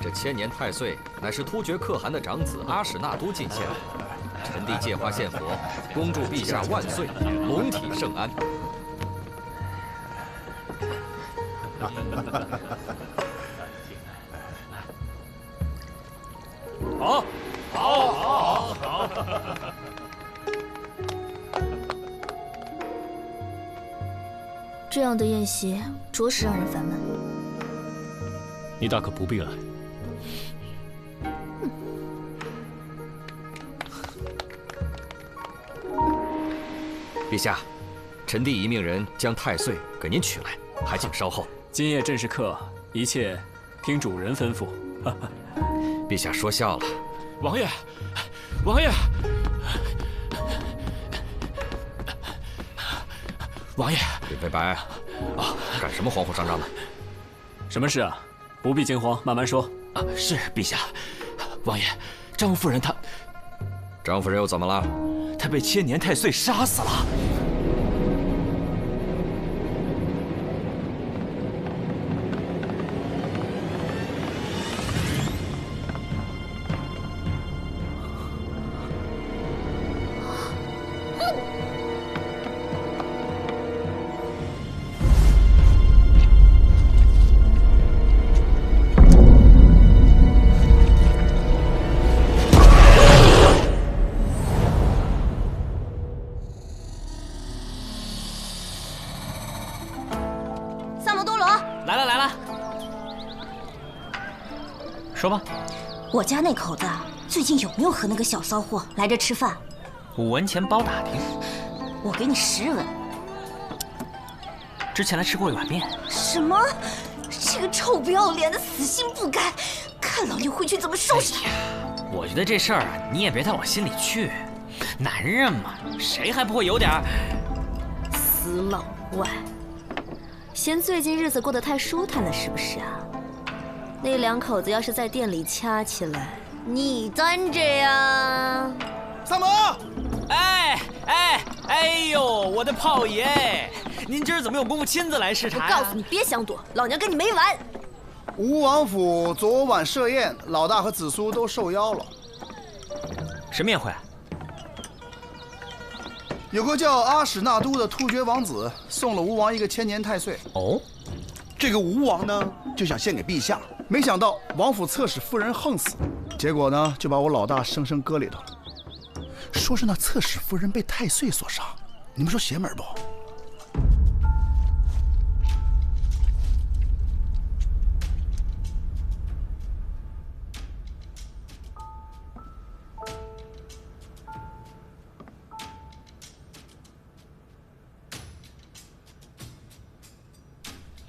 这千年太岁乃是突厥可汗的长子阿史那都进献，臣弟借花献佛，恭祝陛下万岁，龙体圣安。好，好，好，好。这样的宴席着实让人烦闷。你大可不必来。陛下，臣弟已命人将太岁给您取来，还请稍后。今夜正是客，一切听主人吩咐。陛下说笑了。王爷，王爷，王爷，李飞白，干什么慌慌张张的？什么事啊？不必惊慌，慢慢说。是陛下，王爷，张夫人她，张夫人又怎么了？她被千年太岁杀死了。说吧，我家那口子最近有没有和那个小骚货来这吃饭5文钱包打听。我给你10文。之前来吃过一碗面。什么？这个臭不要脸的，死心不改，看老爷回去怎么收拾他。我觉得这事儿你也别太往心里去，男人嘛，谁还不会有点死老外，嫌最近日子过得太舒坦了是不是啊？那2口子要是在店里掐起来，你端着呀！三伯，哎呦，我的炮爷，您今儿怎么有功夫亲自来视察我告诉你，别想躲，老娘跟你没完！吴王府昨晚设宴，老大和子苏都受邀了。什么宴会？有个叫阿史那都的突厥王子送了吴王一个千年太岁。哦，这个吴王呢，就想献给陛下，没想到王府侧室夫人横死，结果呢，就把我老大生生搁里头了。说是那侧室夫人被太岁所杀，你们说邪门不？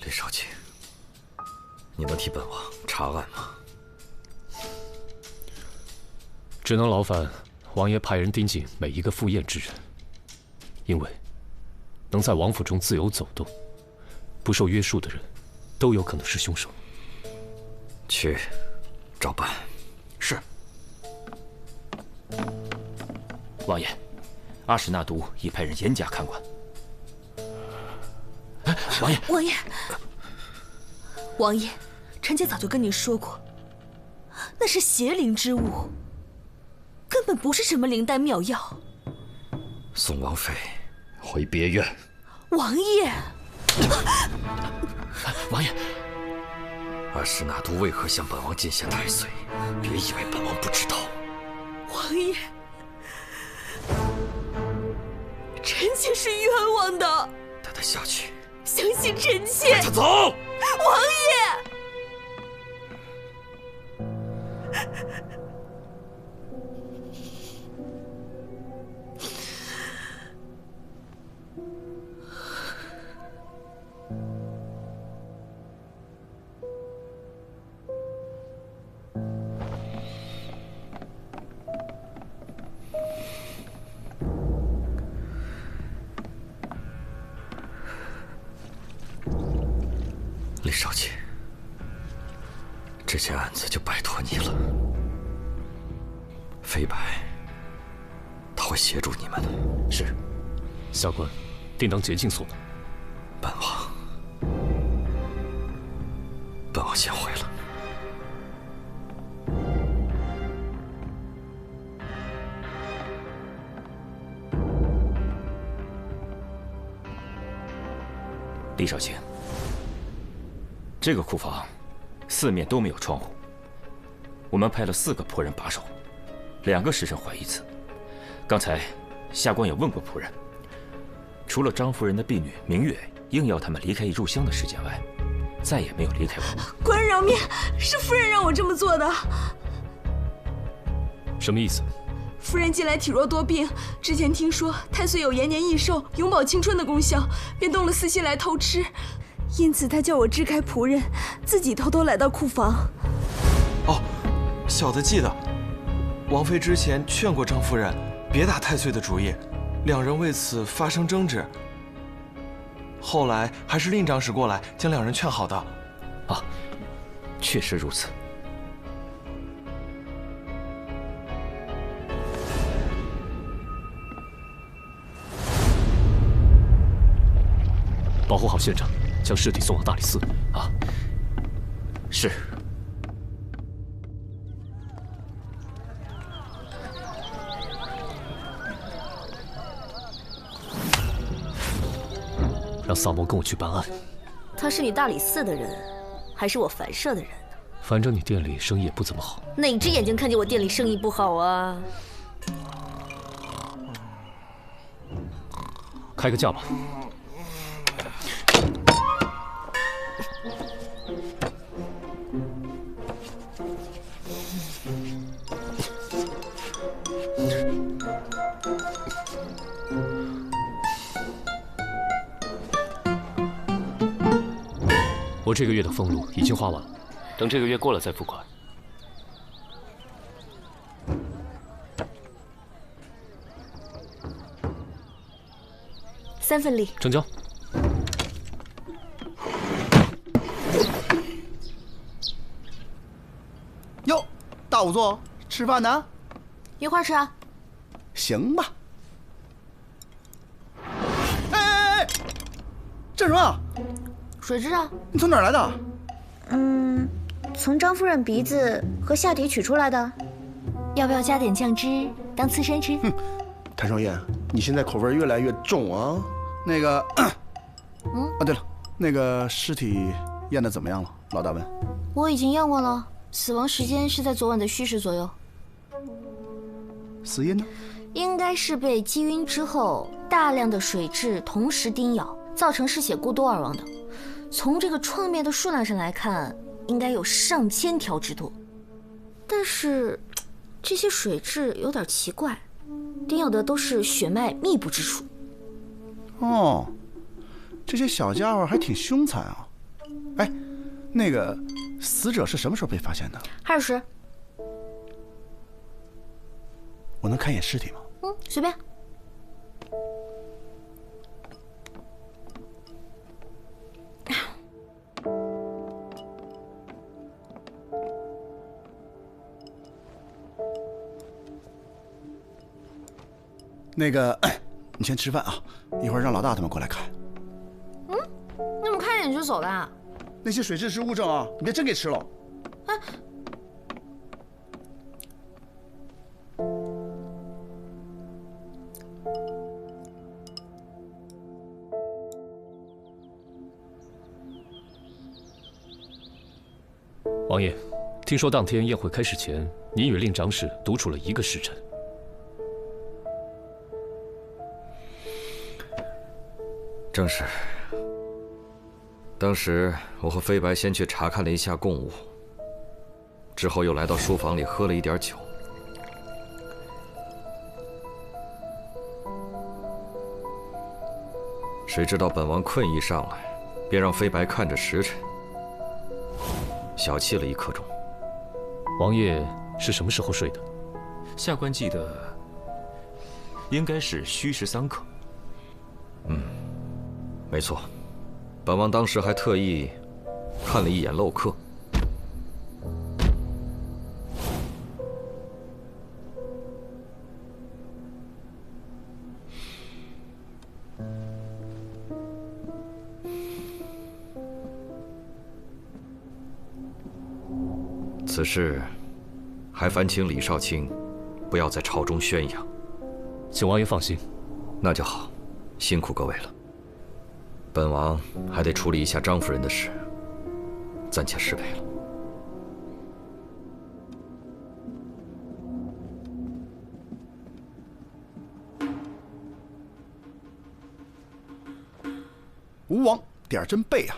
李少卿，你能替本王查案吗？只能劳烦王爷派人盯紧每一个赴宴之人，因为能在王府中自由走动、不受约束的人，都有可能是凶手。去，照办。是。王爷，阿史那都已派人严加看管。王爷，王爷，臣妾早就跟您说过，那是邪灵之物，根本不是什么灵丹妙药。送王妃回别院。王爷，王爷，阿史那都为何向本王进献太岁？别以为本王不知道。王爷，臣妾是冤枉的。带他下去。相信臣妾。带他走。王爷。李少卿，这件案子就拜托你了。飞白，他会协助你们的。是，下官定当竭尽所能。本王先回了。厉少卿，这个库房四面都没有窗户，我们派了4个仆人把守，2个时辰换一次。刚才下官也问过仆人，除了张夫人的婢女明月硬要他们离开入乡的时间外，再也没有离开过。官人饶命，是夫人让我这么做的。什么意思？夫人近来体弱多病，之前听说太岁有延年益寿、永葆青春的功效，便动了私心来偷吃。因此，他叫我支开仆人，自己偷偷来到库房。哦，小的记得，王妃之前劝过张夫人别打太岁的主意，2人为此发生争执。后来还是令长史过来将2人劝好的。啊，确实如此。保护好现场，将尸体送往大理寺。啊，是。让萨摩跟我去办案。他是你大理寺的人，还是我凡社的人呢？反正你店里生意也不怎么好。哪只眼睛看见我店里生意不好啊？开个价吧。我这个月的俸禄已经花完了，等这个月过了再付款。3份利，成交。哟，大仵作，吃饭呢？一块儿吃啊。行吧。哎，这什么？水蛭啊。你从哪儿来的？从张夫人鼻子和下体取出来的。要不要加点酱汁当刺身吃？谭少燕，你现在口味越来越重啊。那个，对了，那个尸体验的怎么样了？老大问。我已经验过了，死亡时间是在昨晚的戌时左右。死因呢？应该是被击晕之后，大量的水蛭同时叮咬，造成失血过多而亡的。从这个创面的数量上来看，应该有上千条之多。但是，这些水蛭有点奇怪，叮咬的都是血脉密布之处。哦，这些小家伙还挺凶残啊！哎，那个死者是什么时候被发现的？20时。我能看一眼尸体吗？随便。那个，你先吃饭啊，一会儿让老大他们过来看。你怎么看一眼就走的啊？那些水蛭是物证啊，你别真给吃了。王爷，听说当天宴会开始前，您与令长史独处了1个时辰。正是。当时我和飞白先去查看了一下贡物，之后又来到书房里喝了一点酒。谁知道本王困意上来，便让飞白看着时辰，小憩了1刻钟。王爷是什么时候睡的？下官记得应该是戌时3刻。没错，本王当时还特意看了一眼漏刻。此事还烦请李少卿不要在朝中宣扬。请王爷放心。那就好，辛苦各位了。本王还得处理一下张夫人的事，暂且失陪了。吴王点儿真背啊！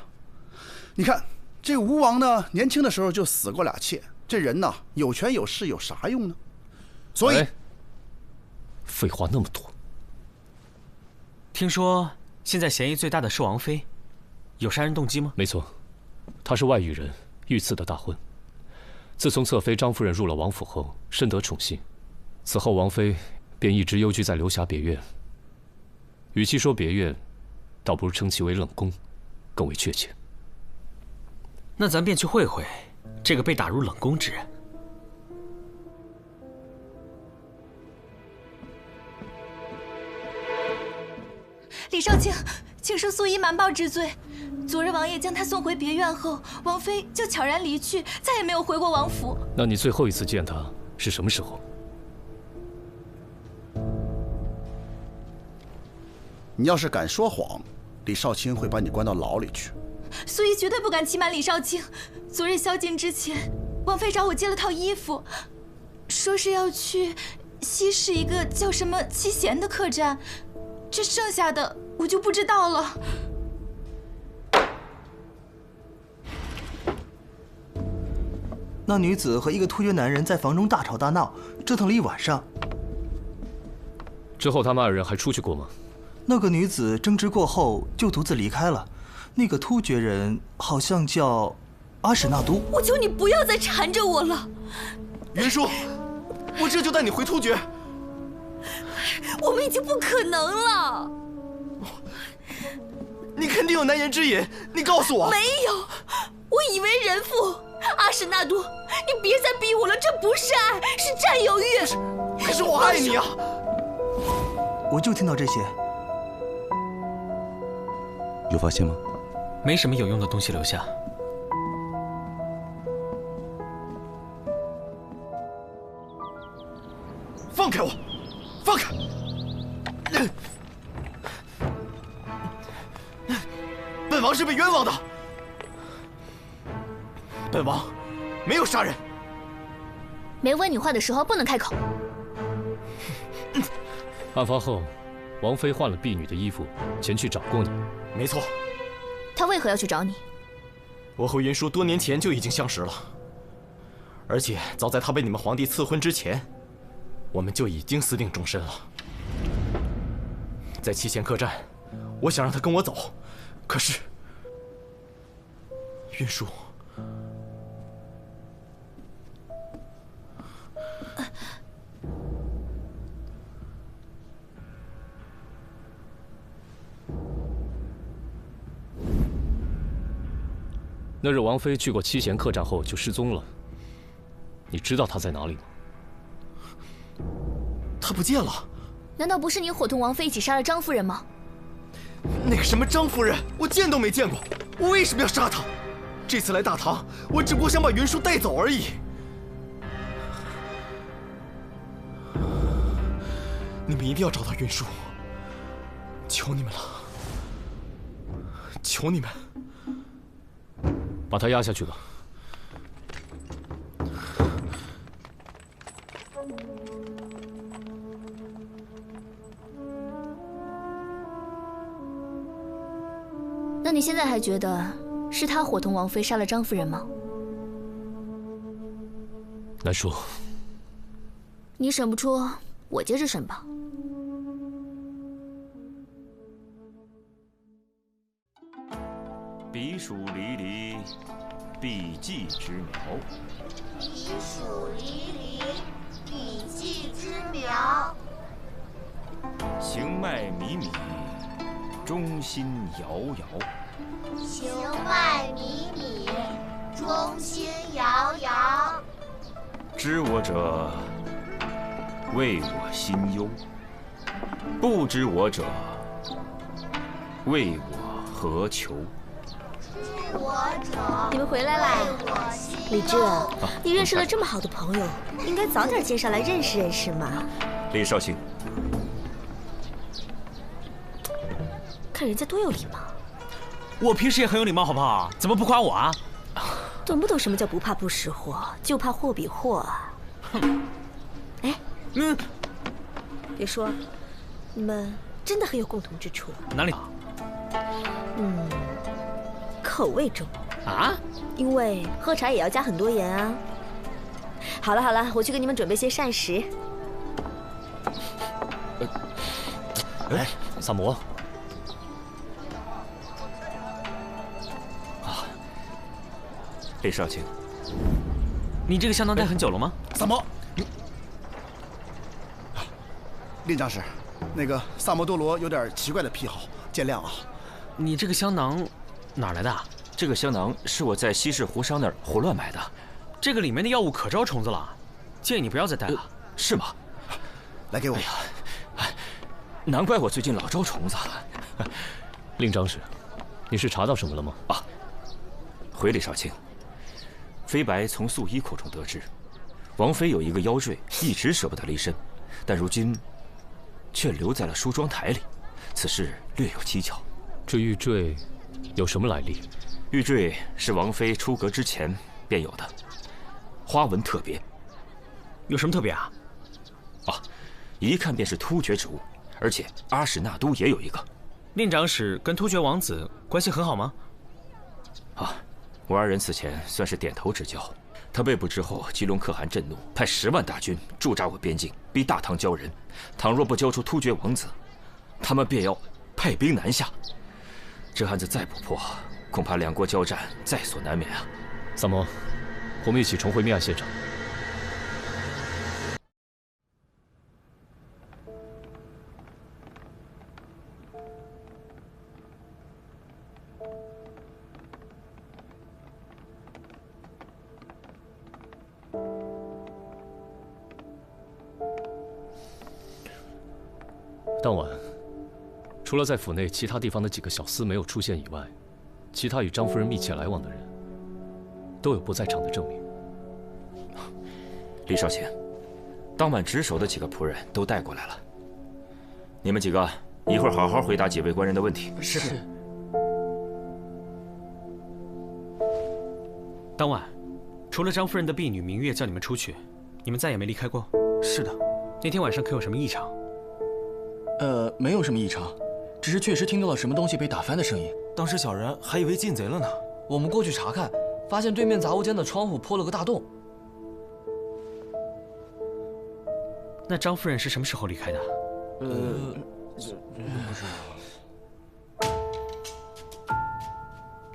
你看这个吴王呢，年轻的时候就死过2妾，这人呢有权有势有啥用呢？所以，废话那么多。听说现在嫌疑最大的是王妃，有杀人动机吗？没错，她是外域人，遇刺的大婚。自从侧妃张夫人入了王府后，深得宠幸，此后王妃便一直幽居在流霞别院。与其说别院，倒不如称其为冷宫，更为确切。那咱便去会会这个被打入冷宫之人。李少卿，请恕素衣瞒报之罪。昨日王爷将她送回别院后，王妃就悄然离去，再也没有回过王府。那你最后一次见她是什么时候？你要是敢说谎，李少卿会把你关到牢里去。素衣绝对不敢欺瞒李少卿。昨日宵禁之前，王妃找我借了套衣服，说是要去西市一个叫什么七贤的客栈，这剩下的我就不知道了。那女子和一个突厥男人在房中大吵大闹，折腾了一晚上。之后他们2人还出去过吗？那个女子争执过后就独自离开了。那个突厥人好像叫阿史那都。我求你不要再缠着我了，云舒，我这就带你回突厥。我们已经不可能了。你肯定有难言之隐，你告诉我。没有，我以为人妇。阿史那都，你别再逼我了，这不是爱，是占有欲。可是我爱你啊！我就听到这些。有发现吗？没什么有用的东西留下。放开我！放开！本王是被冤枉的。本王没有杀人。没问你话的时候不能开口。案发后，王妃换了婢女的衣服前去找过你。没错。她为何要去找你？我和云舒多年前就已经相识了，而且早在她被你们皇帝赐婚之前，我们就已经私定终身了。在七贤客栈，我想让她跟我走，可是云舒。那日王妃去过七贤客栈后就失踪了，你知道她在哪里吗？她不见了。难道不是你伙同王妃一起杀了张夫人吗？那个什么张夫人，我见都没见过，我为什么要杀她？这次来大唐，我只不过想把云舒带走而已。你们一定要找到云舒，求你们了，求你们。把他押下去吧。那你现在还觉得是他伙同王妃杀了张夫人吗？难说。你审不出，我接着审吧。彼黍离离，必稷之苗。彼黍离离，必稷之苗。行迈靡靡，忠心摇摇。行迈靡靡，忠心摇摇。知我者，谓我心忧；不知我者，谓我何求。你们回来啦！李治，你认识了这么好的朋友，应该早点介绍来认识认识嘛。李少卿，看人家多有礼貌。我平时也很有礼貌，好不好？怎么不夸我啊？懂不懂什么叫不怕不识货，就怕货比货啊？哼！哎，别说，你们真的很有共同之处。哪里？口味重啊？因为喝茶也要加很多盐啊。好了好了，我去给你们准备些膳食。哎，萨摩。李少卿，你这个香囊带很久了吗？萨摩，令长史，那个萨摩多罗有点奇怪的癖好，见谅啊。你这个香囊哪来的？这个香囊是我在西市胡商那儿胡乱买的，这个里面的药物可招虫子了，建议你不要再带了。是吗？来给我。哎呀，难怪我最近老招虫子。令长史，你是查到什么了吗？啊，回李少卿。飞白从素衣口中得知，王妃有一个腰坠，一直舍不得离身，但如今却留在了梳妆台里。此事略有蹊跷。这玉坠有什么来历？玉坠是王妃出阁之前便有的，花纹特别。有什么特别啊？一看便是突厥之物，而且阿史那都也有一个。令长史跟突厥王子关系很好吗？我二人此前算是点头之交。他被捕之后，吉隆可汗震怒，派10万大军驻扎我边境，逼大唐交人。倘若不交出突厥王子，他们便要派兵南下。这案子再不破，恐怕两国交战在所难免啊！萨摩，我们一起重回命案现场。当晚，除了在府内其他地方的几个小厮没有出现以外，其他与张夫人密切来往的人，都有不在场的证明。李少卿，当晚值守的几个仆人都带过来了，你们几个一会儿好好回答几位官人的问题。是。当晚，除了张夫人的婢女明月叫你们出去，你们再也没离开过。是的。那天晚上可有什么异常？没有什么异常，只是确实听到了什么东西被打翻的声音。当时小人还以为进贼了呢。我们过去查看，发现对面杂物间的窗户破了个大洞。那张夫人是什么时候离开的？不知道。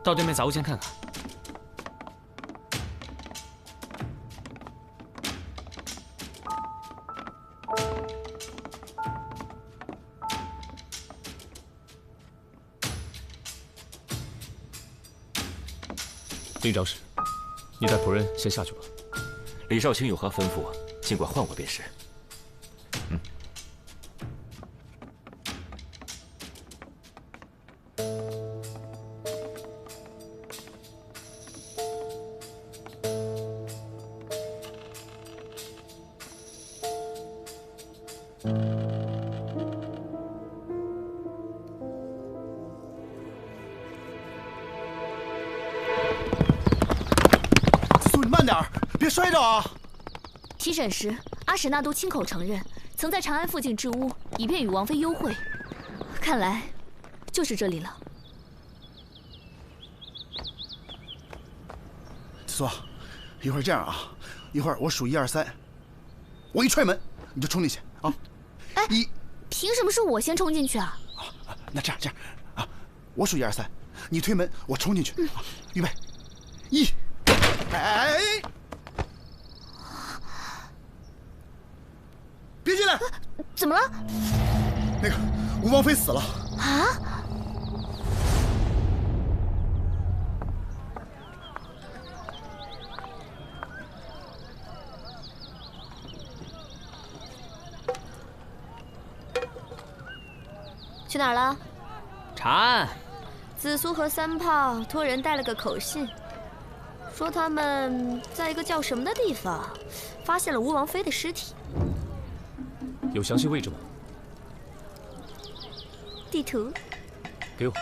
到对面杂物间看看。令长史，你带仆人先下去吧。李少卿有何吩咐，尽管唤我便是。别摔着啊！提审时，阿史那都亲口承认，曾在长安附近置屋，以便与王妃幽会。看来，就是这里了。子苏，一会儿这样啊，一会儿我数1、2、3，我一踹门你就冲进去啊！哎，凭什么是我先冲进去啊？那这样啊，我数1、2、3，你推门，我冲进去。预备，1，哎！别进来！怎么了？那个吴王妃死了啊！去哪儿了？查案。紫苏和3炮托人带了个口信，说他们在一个叫什么的地方发现了吴王妃的尸体。有详细位置吗？地图。给我。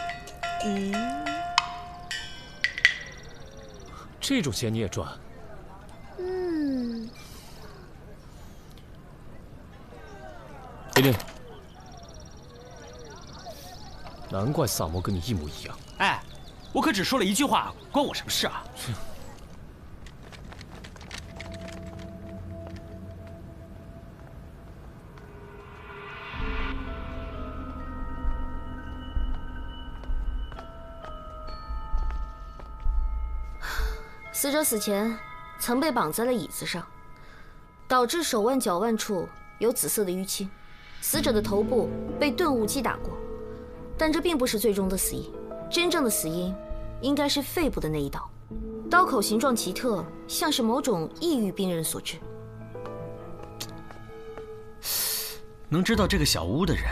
这种钱你也赚？琳琳，难怪萨摩跟你一模一样。哎，我可只说了一句话，关我什么事啊？死者死前曾被绑在了椅子上，导致手腕、脚腕处有紫色的淤青。死者的头部被钝物击打过，但这并不是最终的死因。真正的死因应该是肺部的那一刀，刀口形状奇特，像是某种抑郁病人所致。能知道这个小屋的人，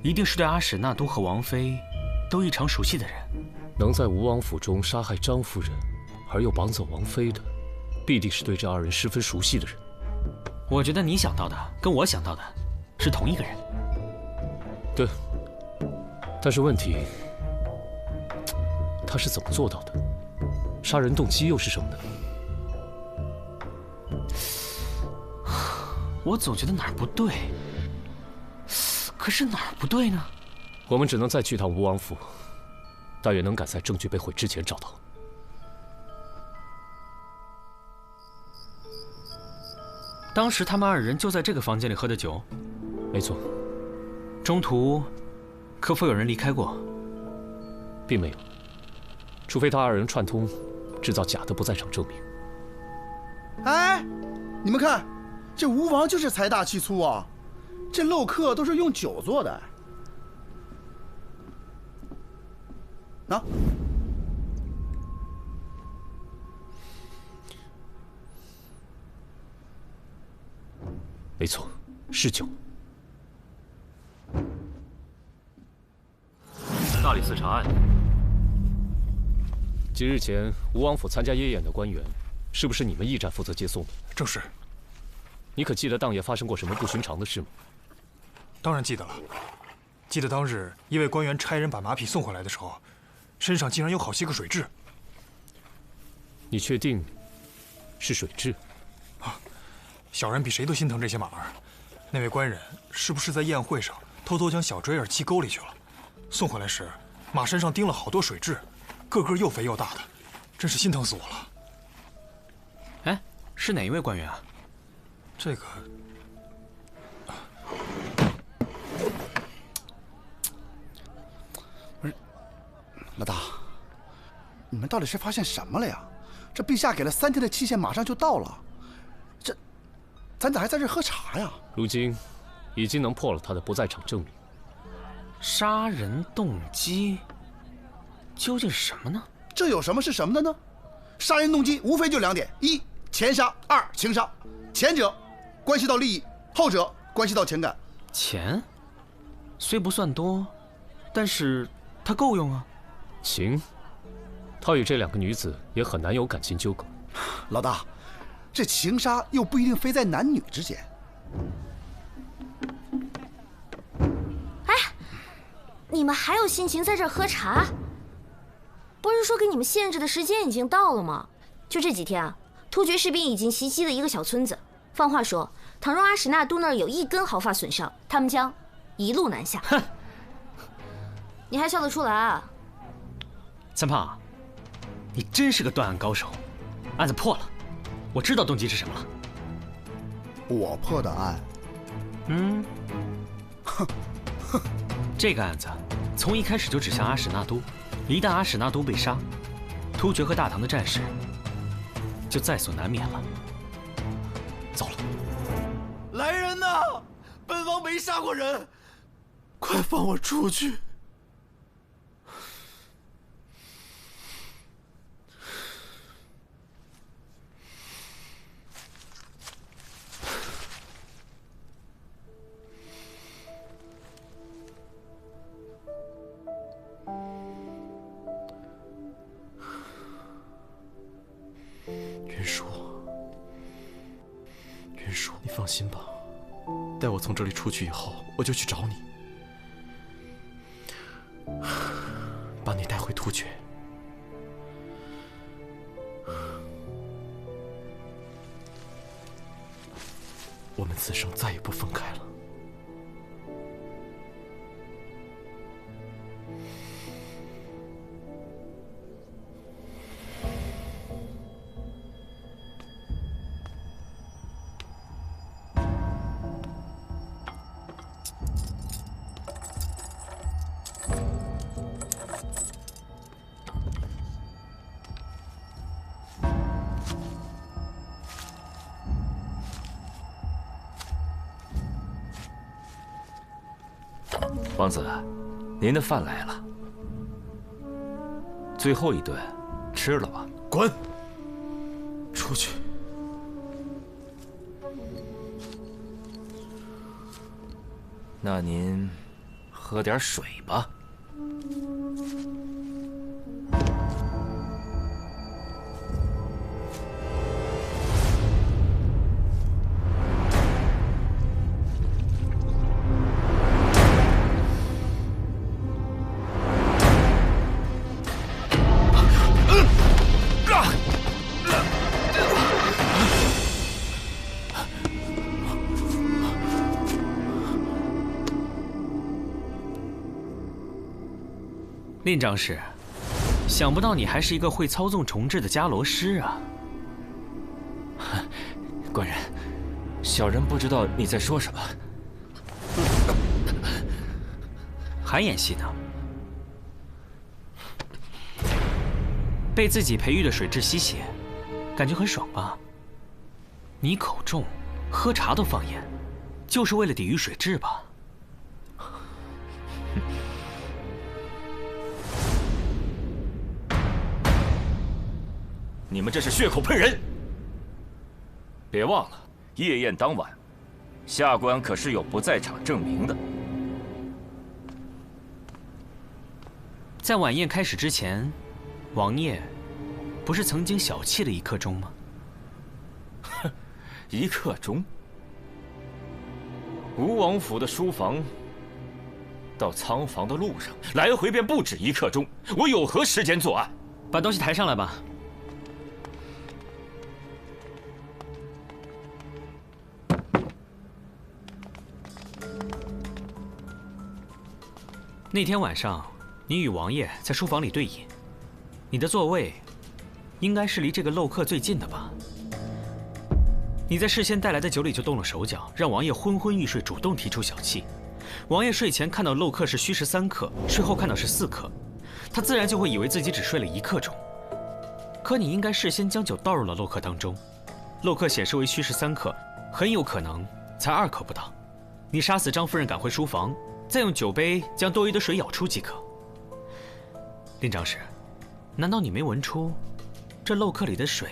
一定是对阿史那都和王妃都异常熟悉的人。能在吴王府中杀害张夫人，而又绑走王妃的，必定是对这二人十分熟悉的人。我觉得你想到的跟我想到的是同一个人。对，但是问题，他是怎么做到的？杀人动机又是什么呢？我总觉得哪儿不对，可是哪儿不对呢？我们只能再去趟吴王府，但愿能赶在证据被毁之前找到。当时他们二人就在这个房间里喝的酒。没错。中途可否有人离开过？并没有，除非他二人串通，制造假的不在场证明。哎，你们看，这吴王就是财大气粗啊，这漏客都是用酒做的。啊，没错，是酒。大理寺查案。几日前，吴王府参加夜宴的官员，是不是你们驿站负责接送的？正是。你可记得当夜发生过什么不寻常的事吗？当然记得了。记得当日一位官员差人把马匹送回来的时候，身上竟然有好些个水蛭。你确定是水蛭？啊，小人比谁都心疼这些马儿。那位官人是不是在宴会上偷偷将小锥儿系沟里去了？送回来时，马身上钉了好多水蛭，个个又肥又大的，真是心疼死我了。哎，是哪一位官员啊？这个，不是，老大，你们到底是发现什么了呀？这陛下给了3天的期限，马上就到了，咱咋还在这喝茶呀？如今，已经能破了他的不在场证明。杀人动机究竟是什么呢？这有什么是什么的呢？杀人动机无非就2点：一，钱杀；二，情杀。前者关系到利益，后者关系到情感。钱虽不算多，但是它够用啊。情，他与这2个女子也很难有感情纠葛。老大，这情杀又不一定非在男女之间。你们还有心情在这儿喝茶？不是说给你们限制的时间已经到了吗？就这几天啊，突厥士兵已经袭击了一个小村子。放话说，倘若阿史那都那儿有1根毫发损伤，他们将一路南下。哼，你还笑得出来啊？三胖，你真是个断案高手。案子破了，我知道动机是什么了。我破的案？哼。这个案子从一开始就指向阿史那都，一旦阿史那都被杀，突厥和大唐的战事就在所难免了。走了。来人呐！本王没杀过人，快放我出去！云舒，你放心吧，待我从这里出去以后，我就去找你，把你带回突厥。我们此生再也不分开了。王子，您的饭来了。最后一顿，吃了吧。滚！出去。那您喝点水吧。令长史，想不到你还是一个会操纵重置的伽罗师啊！官人，小人不知道你在说什么。还演戏呢？被自己培育的水蛭吸血，感觉很爽吧？你口重，喝茶都放盐，就是为了抵御水蛭吧？你们这是血口喷人！别忘了，夜宴当晚，下官可是有不在场证明的。在晚宴开始之前，王爷不是曾经小憩了1刻钟吗？哼，1刻钟？吴王府的书房到仓房的路上，来回便不止1刻钟，我有何时间作案？把东西抬上来吧。那天晚上，你与王爷在书房里对饮，你的座位应该是离这个漏客最近的吧？你在事先带来的酒里就动了手脚，让王爷昏昏欲睡，主动提出小憩。王爷睡前看到漏客是虚实3刻，睡后看到是4刻，他自然就会以为自己只睡了1刻钟。可你应该事先将酒倒入了漏刻当中，漏刻显示为虚实3刻，很有可能才2刻不到。你杀死张夫人，赶回书房。再用酒杯将多余的水舀出即可。令长史，难道你没闻出这漏刻里的水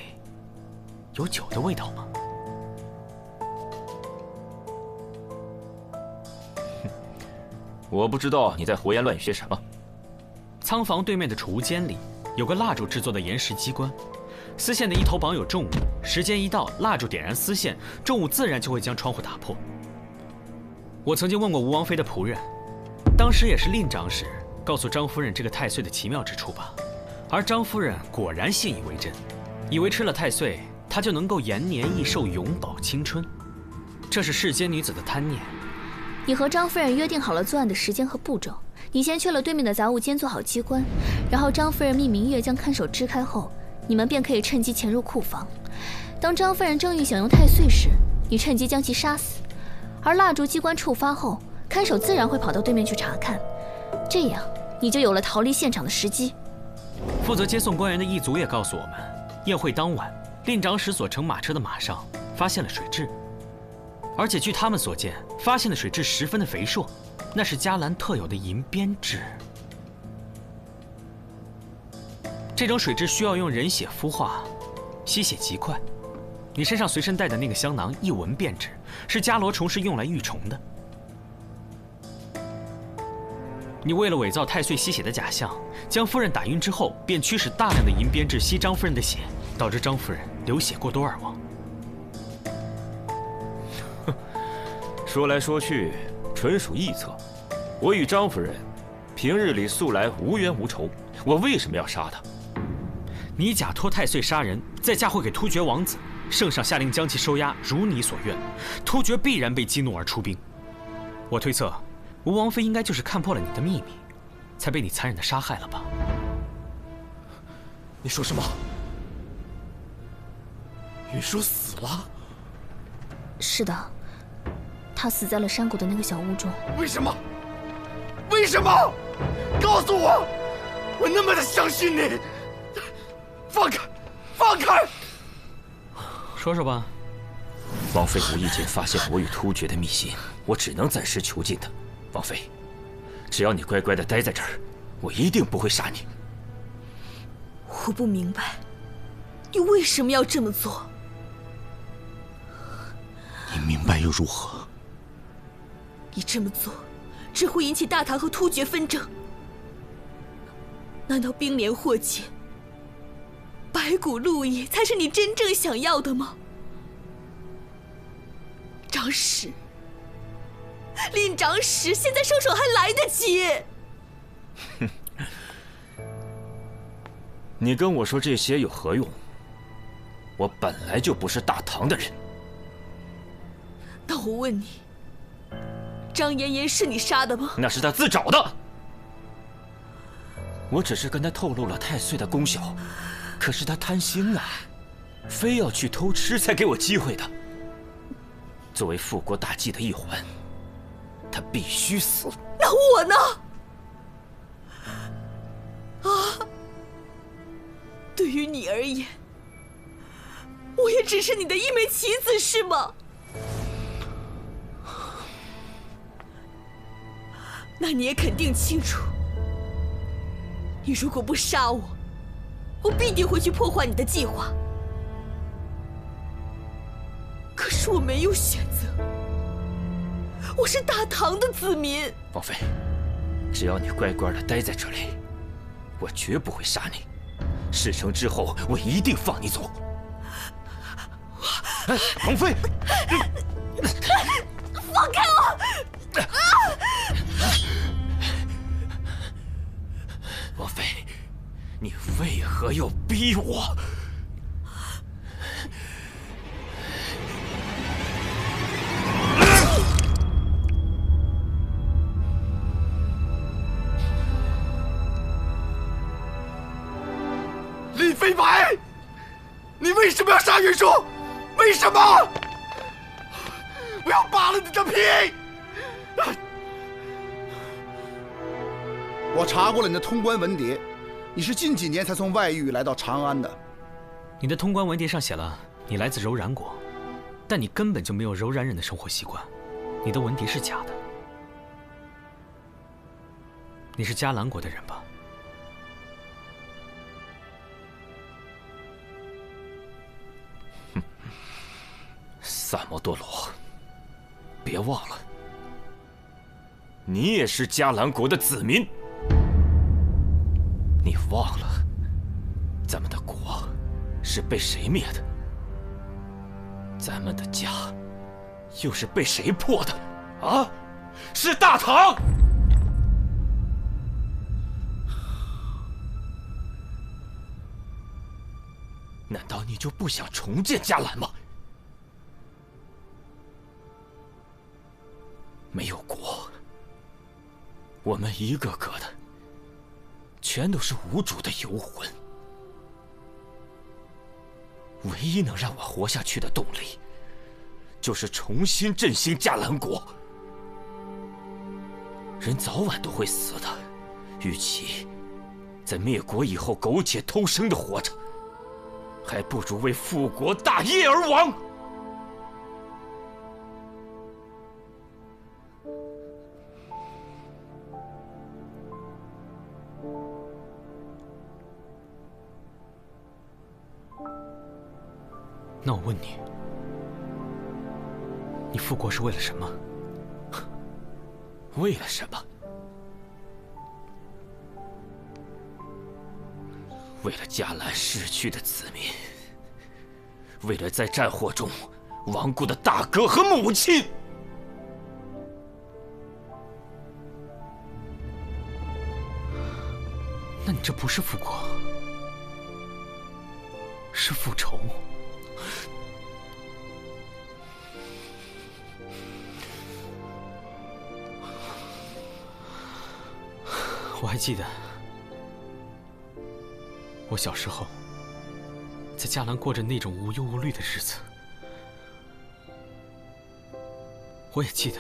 有酒的味道吗？我不知道你在胡言乱语些什么。仓房对面的储物间里有个蜡烛制作的岩石机关，丝线的一头绑有重物，时间一到，蜡烛点燃丝线，重物自然就会将窗户打破。我曾经问过吴王妃的仆人，当时也是令长史告诉张夫人这个太岁的奇妙之处吧。而张夫人果然信以为真，以为吃了太岁，她就能够延年益寿、永葆青春。这是世间女子的贪念。你和张夫人约定好了作案的时间和步骤，你先去了对面的杂物间做好机关，然后张夫人命明月将看守支开后，你们便可以趁机潜入库房。当张夫人正欲享用太岁时，你趁机将其杀死。而蜡烛机关触发后，看守自然会跑到对面去查看，这样你就有了逃离现场的时机。负责接送官员的一族也告诉我们，宴会当晚，令长史所乘马车的马上发现了水蛭，而且据他们所见，发现的水蛭十分的肥硕，那是迦兰特有的银鞭蛭。这种水蛭需要用人血孵化，吸血极快。你身上随身带的那个香囊，一闻便知是伽罗虫是用来育虫的。你为了伪造太岁吸血的假象，将夫人打晕之后，便驱使大量的银鞭蛭吸张夫人的血，导致张夫人流血过多而亡。说来说去，纯属臆测。我与张夫人平日里素来无冤无仇，我为什么要杀她？你假托太岁杀人，再嫁祸给突厥王子，圣上下令将其收押，如你所愿，突厥必然被激怒而出兵。我推测，吴王妃应该就是看破了你的秘密，才被你残忍的杀害了吧？你说什么？云舒死了？是的，他死在了山谷的那个小屋中。为什么？为什么？告诉我！我那么的相信你！放开！放开！说说吧。王妃无意间发现我与突厥的密信，我只能暂时囚禁她。王妃，只要你乖乖的待在这儿，我一定不会杀你。我不明白，你为什么要这么做？你明白又如何？你这么做，只会引起大唐和突厥纷争。难道兵连祸结，白骨路易才是你真正想要的吗？长史，令长史，现在收手还来得及。哼，你跟我说这些有何用？我本来就不是大唐的人。那我问你，张妍妍是你杀的吗？那是他自找的。我只是跟他透露了太岁的功效，可是他贪心啊，非要去偷吃才给我机会的。作为复国大计的一环，他必须死。那我呢？啊，对于你而言，我也只是你的一枚棋子，是吗？那你也肯定清楚，你如果不杀我，我必定会去破坏你的计划。可是我没有选择，我是大唐的子民。王妃，只要你乖乖的待在这里，我绝不会杀你。事成之后，我一定放你走。王妃，放开我！王妃，你为何要逼我？李飞白，你为什么要杀云舒？为什么？我要扒了你的皮！我查过了你的通关文牒，你是近几年才从外域来到长安的。你的通关文牒上写了你来自柔然国，但你根本就没有柔然人的生活习惯，你的文牒是假的。你是迦兰国的人吧？萨摩多罗，别忘了，你也是迦兰国的子民。你忘了，咱们的国是被谁灭的？咱们的家又是被谁破的？啊，是大唐！难道你就不想重建迦兰吗？没有国，我们一个个的全都是无主的游魂。唯一能让我活下去的动力，就是重新振兴迦兰国。人早晚都会死的，与其在灭国以后苟且偷生的活着，还不如为复国大业而亡。那我问你，你复国是为了什么？为了什么？为了迦兰逝去的子民，为了在战火中亡故的大哥和母亲。那你这不是复国，是复仇。我还记得，我小时候在迦兰过着那种无忧无虑的日子。我也记得，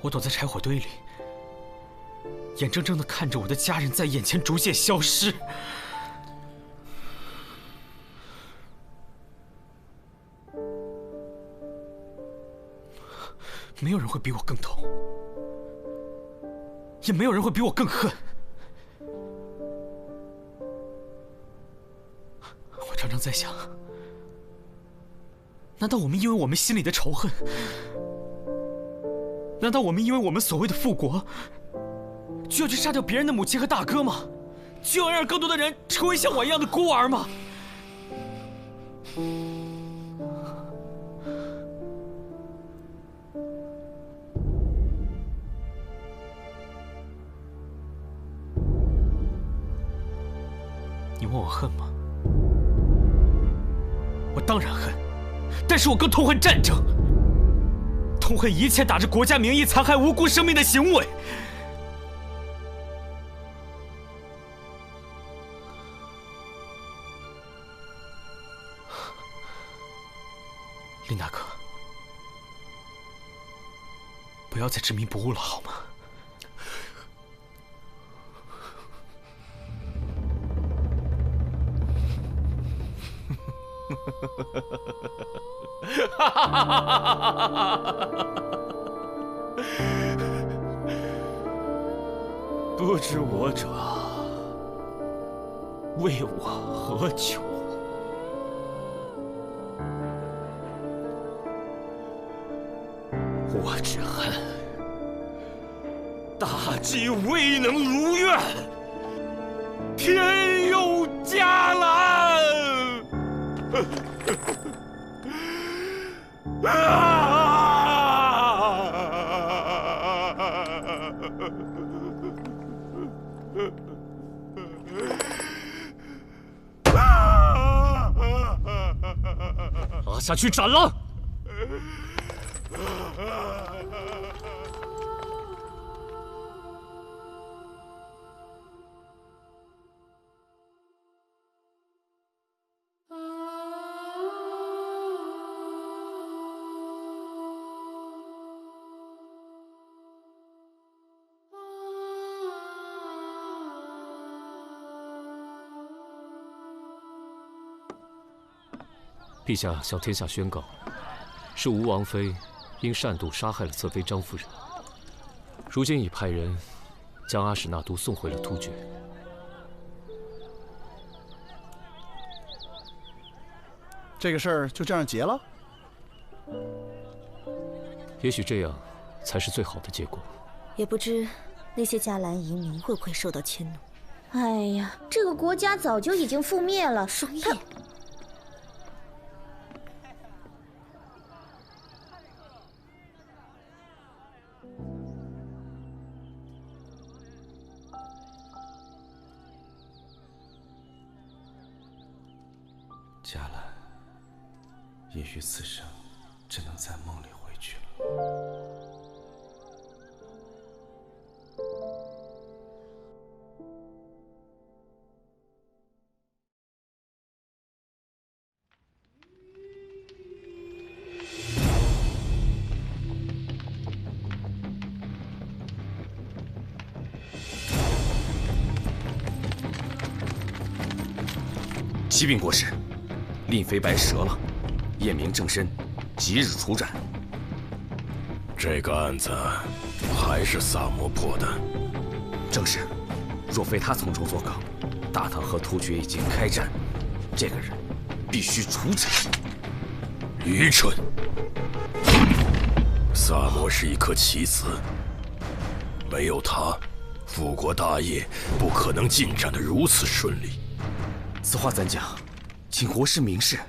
我躲在柴火堆里，眼睁睁地看着我的家人在眼前逐渐消失。没有人会比我更痛，也没有人会比我更恨。我常常在想，难道我们因为我们心里的仇恨，难道我们因为我们所谓的复国，就要去杀掉别人的母亲和大哥吗？就要让更多的人成为像我一样的孤儿吗？你问我恨吗？我当然恨，但是我更痛恨战争，痛恨一切打着国家名义残害无辜生命的行为。林大哥，不要再执迷不悟了，好吗？不知我者为我何求？我只恨大计未能如愿，天佑迦兰！拉下去斩了！陛下向天下宣告，是吴王妃因擅妒杀害了侧妃张夫人，如今已派人将阿史那都送回了突厥。这个事儿就这样结了？也许这样才是最好的结果。也不知那些迦兰移民会不会受到迁怒。哎呀，这个国家早就已经覆灭了。双叶，迦兰，也许此生只能在梦里回去了。启禀国师，令妃白折了，验明正身，即日出战。这个案子还是萨摩破的。正是，若非他从中作梗，大唐和突厥已经开战，这个人必须处斩。愚蠢！萨摩是一颗棋子，没有他，复国大业不可能进展得如此顺利。此话怎讲？请国师明示。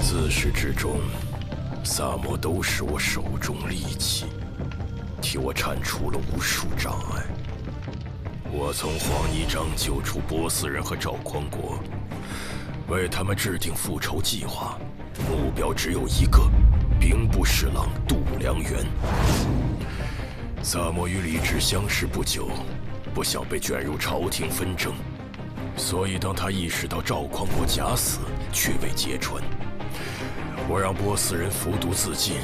自始至终，萨摩都是我手中利器，替我铲除了无数障碍。我从黄泥章救出波斯人和赵匡国，为他们制定复仇计划，目标只有一个：兵部侍郎度良源。萨摩与李治相识不久，不想被卷入朝廷纷争，所以当他意识到赵匡国假死却未揭穿，我让波斯人服毒自尽，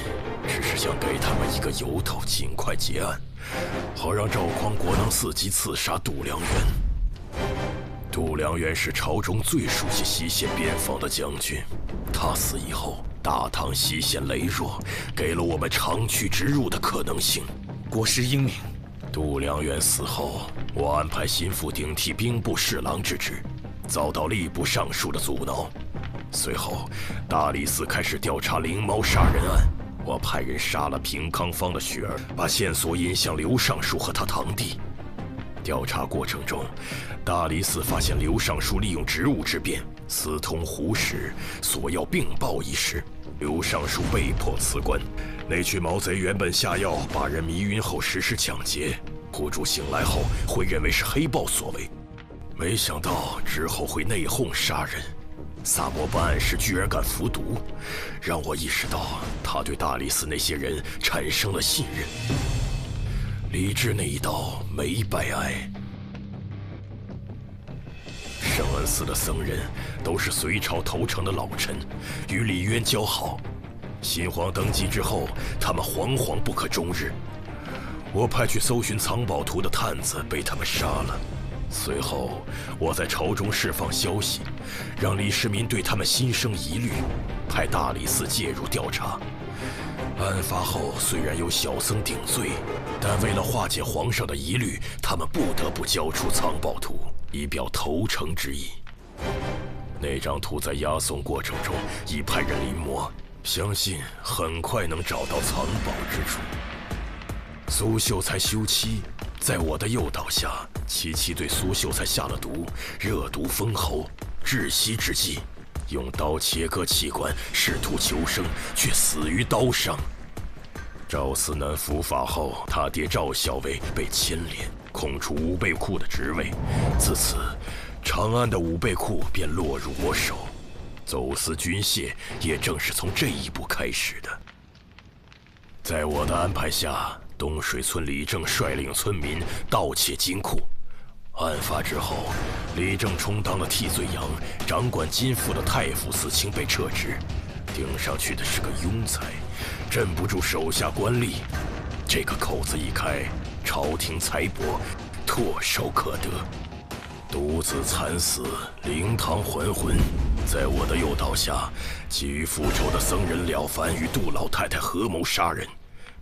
只是想给他们一个由头，尽快结案，好让赵匡国能伺机刺杀度良元。度良元是朝中最熟悉西线边防的将军，他死以后，大唐西线羸弱，给了我们长驱直入的可能性。国师英明。度良元死后，我安排心腹顶替兵部侍郎之职，遭到吏部尚书的阻挠。随后，大理寺开始调查灵猫杀人案，我派人杀了平康坊的雪儿，把线索引向刘尚书和他堂弟。调查过程中，大理寺发现刘尚书利用职务之便私通胡氏，索要并报一事，刘尚书被迫辞官。那群毛贼原本下药把人迷晕后实施抢劫，苦主醒来后会认为是黑豹所为，没想到之后会内讧杀人。萨摩办案时居然敢服毒，让我意识到他对大理寺那些人产生了信任。李治那一刀没白挨。圣恩寺的僧人都是隋朝投诚的老臣，与李渊交好。新皇登基之后，他们惶惶不可终日。我派去搜寻藏宝图的探子被他们杀了。随后，我在朝中释放消息，让李世民对他们心生疑虑，派大理寺介入调查。案发后，虽然有小僧顶罪，但为了化解皇上的疑虑，他们不得不交出藏宝图，以表投诚之意。那张图在押送过程中已派人临摹，相信很快能找到藏宝之处。苏秀才休妻，在我的诱导下，七七对苏秀才下了毒，热毒封喉，窒息之际，用刀切割器官，试图求生，却死于刀伤。赵思南伏法后，他爹赵校尉被牵连，空出武备库的职位，自此，长安的武备库便落入我手。走私军械也正是从这一步开始的。在我的安排下，东水村李正率领村民盗窃金库。案发之后，李正充当了替罪羊，掌管金库的太傅司卿被撤职，顶上去的是个庸才，镇不住手下官吏。这个口子一开，朝廷财帛唾手可得。独子惨死，灵堂还魂。在我的诱导下，急于复仇的僧人了凡与杜老太太合谋杀人，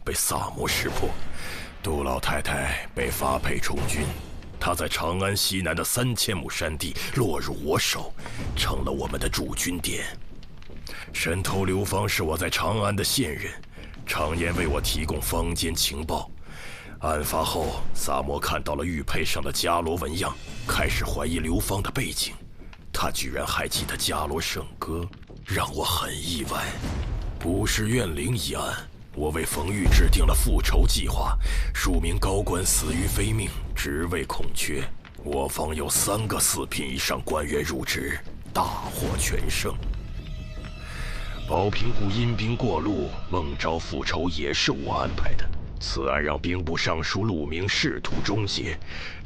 被萨摩识破。杜老太太被发配充军，她在长安西南的3000亩山地落入我手，成了我们的驻军点。神头刘芳是我在长安的线人，常年为我提供坊间情报。案发后，萨摩看到了玉佩上的伽罗纹样，开始怀疑刘芳的背景。他居然还记得伽罗圣歌，让我很意外。不是怨灵一案，我为冯玉制定了复仇计划，数名高官死于非命，职位空缺。我方有3个4品以上官员入职，大获全胜。保平湖阴兵过路，孟昭复仇也是我安排的。此案让兵部尚书陆明仕途终结，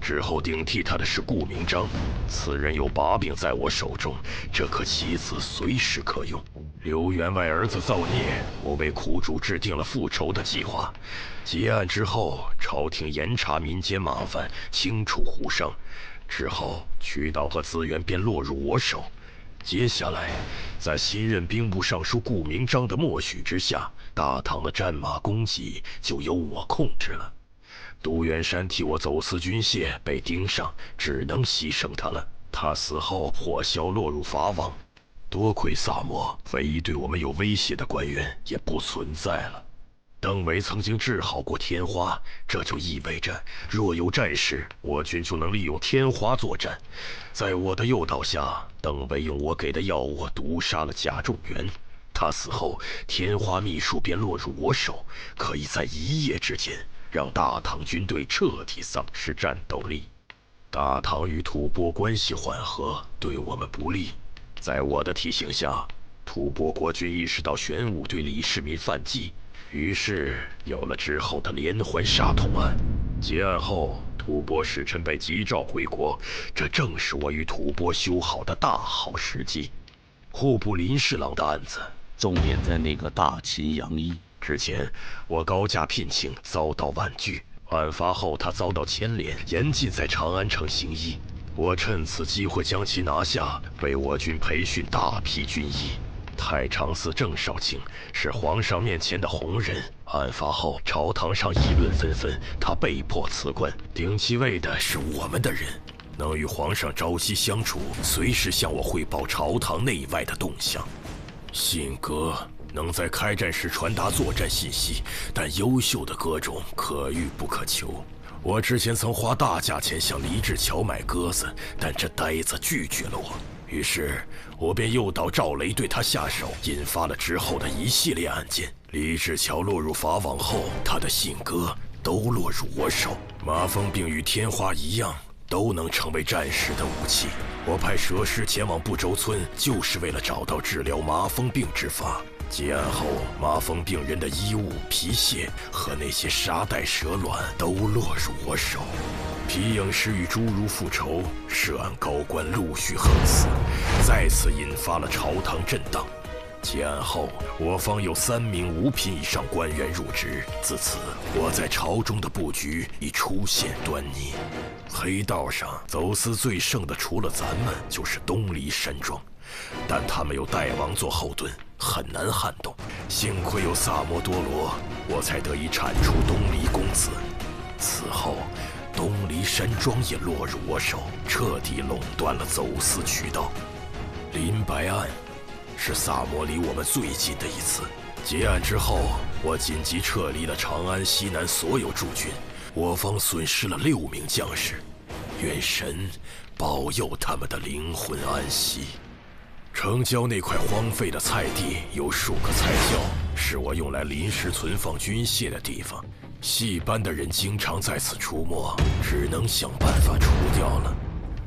之后顶替他的是顾明章，此人有把柄在我手中，这颗棋子随时可用。刘员外儿子造孽，我为苦主制定了复仇的计划。结案之后，朝廷严查民间麻烦，清除胡商，之后渠道和资源便落入我手。接下来，在新任兵部尚书顾明章的默许之下，大唐的战马供给就由我控制了。杜元山替我走私军械被盯上，只能牺牲他了。他死后，火枭落入法网。多亏萨摩，唯一对我们有威胁的官员也不存在了。邓维曾经治好过天花，这就意味着若有战事，我军就能利用天花作战。在我的诱导下，邓维用我给的药物毒杀了贾仲元。他死后，天花秘术便落入我手，可以在一夜之间让大唐军队彻底丧失战斗力。大唐与吐蕃关系缓和，对我们不利。在我的提醒下，吐蕃国君意识到玄武对李世民犯忌，于是有了之后的连环杀童案。结案后，吐蕃使臣被急召回国，这正是我与吐蕃修好的大好时机。户部林侍郎的案子重点在那个大秦杨一。之前我高价聘请，遭到婉拒。案发后，他遭到牵连，严禁在长安城行医。我趁此机会将其拿下，为我军培训大批军医。太常寺郑少卿是皇上面前的红人，案发后朝堂上议论纷纷，他被迫辞官。顶其位的是我们的人，能与皇上朝夕相处，随时向我汇报朝堂内外的动向。信鸽能在开战时传达作战信息，但优秀的鸽种可遇不可求。我之前曾花大价钱向黎志桥买鸽子，但这呆子拒绝了我。于是我便诱导赵雷对他下手，引发了之后的一系列案件。黎志桥落入法网后，他的信鸽都落入我手。麻风病与天花一样，都能成为战时的武器。我派蛇师前往不周村，就是为了找到治疗麻风病之法。结案后，麻风病人的衣物、皮屑和那些沙袋蛇卵都落入我手。皮影师与侏儒复仇，涉案高官陆续横死，再次引发了朝堂震荡。结案后，我方有3名5品以上官员入职，自此我在朝中的布局已出现端倪。黑道上走私最盛的，除了咱们，就是东篱山庄，但他们有代王做后盾，很难撼动。幸亏有萨摩多罗，我才得以铲除东篱公子。此后，东篱山庄也落入我手，彻底垄断了走私渠道。林白案是萨摩离我们最近的一次。结案之后，我紧急撤离了长安西南所有驻军，我方损失了6名将士，愿神保佑他们的灵魂安息。城郊那块荒废的菜地有数个菜窖，是我用来临时存放军械的地方。戏班的人经常在此出没，只能想办法除掉了。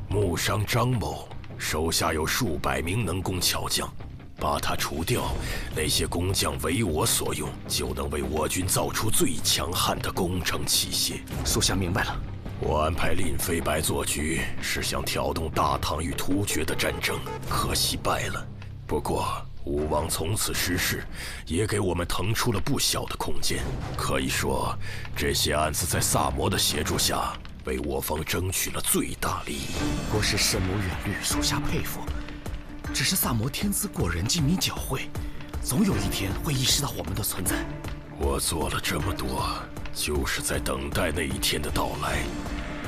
木商张某手下有数百名能工巧匠，把他除掉，那些工匠为我所用，就能为我军造出最强悍的工程器械。属下明白了。我安排令飞白做局，是想挑动大唐与突厥的战争，可惜败了。不过武王从此失势，也给我们腾出了不小的空间。可以说，这些案子在萨摩的协助下，为我方争取了最大利益。国师深谋远虑，属下佩服。只是萨摩天资过人，机敏狡慧，总有一天会意识到我们的存在。我做了这么多，就是在等待那一天的到来。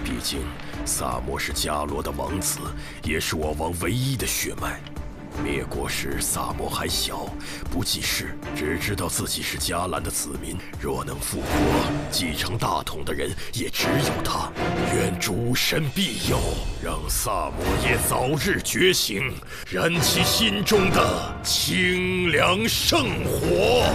毕竟，萨摩是伽罗的王子，也是我王唯一的血脉。灭国时，萨摩还小，不记事，只知道自己是伽蓝的子民。若能复国，继承大统的人也只有他。愿主神庇佑，让萨摩耶早日觉醒，燃起心中的清凉圣火。